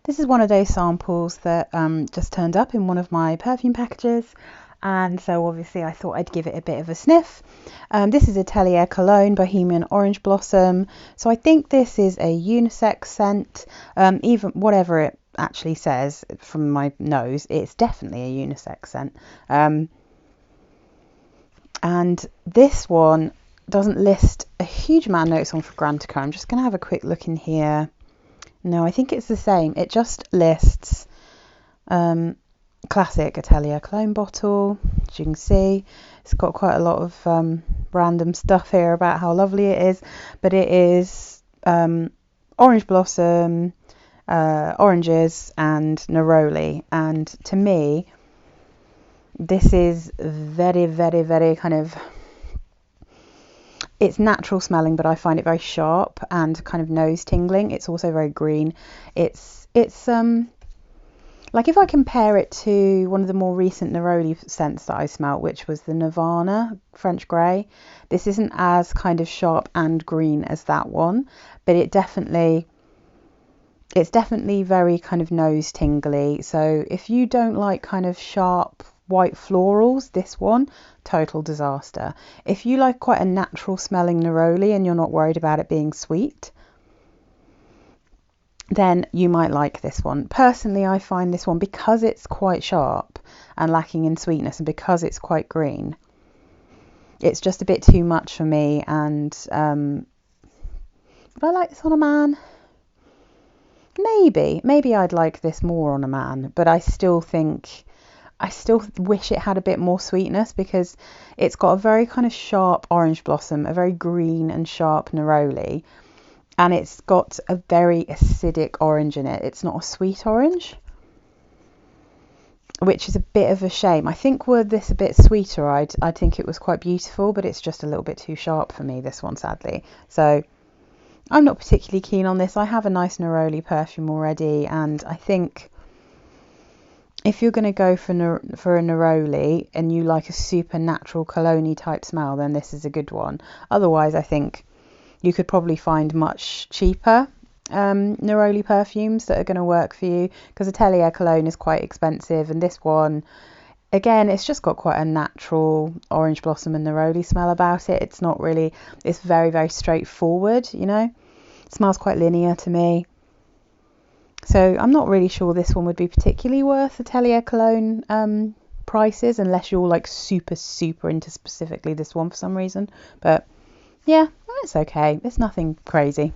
This is one of those samples that just turned up in one of my perfume packages, and so obviously I thought I'd give it a bit of a sniff. This is Atelier Cologne Bohemian Orange Blossom. So I think this is a unisex scent. Even whatever it actually says from my nose, it's definitely a unisex scent. And this one doesn't list a huge amount of notes on Fragrantica. I'm just going to have a quick look in here. No, I think it's the same. It just lists classic Atelier cologne bottle. As you can see, it's got quite a lot of random stuff here about how lovely it is. But it is orange blossom, oranges and neroli. And to me, this is very, very, very kind of... It's natural smelling, but I find it very sharp and kind of nose tingling. It's also very green. It's like if I compare it to one of the more recent neroli scents that I smelt, which was the Nirvana French Grey. This isn't as kind of sharp and green as that one, but it's definitely very kind of nose tingly. So if you don't like kind of sharp white florals, this one, total disaster. If you like quite a natural smelling neroli and you're not worried about it being sweet, then you might like this one. Personally, I find this one, because it's quite sharp and lacking in sweetness, and because it's quite green, it's just a bit too much for me. And would I like this on a man? Maybe I'd like this more on a man, but I still wish it had a bit more sweetness, because it's got a very kind of sharp orange blossom, a very green and sharp neroli, and it's got a very acidic orange in it. It's not a sweet orange, which is a bit of a shame. I think were this a bit sweeter, I'd think it was quite beautiful, but it's just a little bit too sharp for me, this one, sadly. So I'm not particularly keen on this. I have a nice neroli perfume already, and I think if you're going to go for a neroli and you like a super natural cologne-y type smell, then this is a good one. Otherwise, I think you could probably find much cheaper neroli perfumes that are going to work for you, because Atelier cologne is quite expensive, and this one, again, it's just got quite a natural orange blossom and neroli smell about it. It's not really, it's very, very straightforward, you know. It smells quite linear to me. So I'm not really sure this one would be particularly worth Atelier cologne prices, unless you're like super, super into specifically this one for some reason. But yeah, it's okay. It's nothing crazy.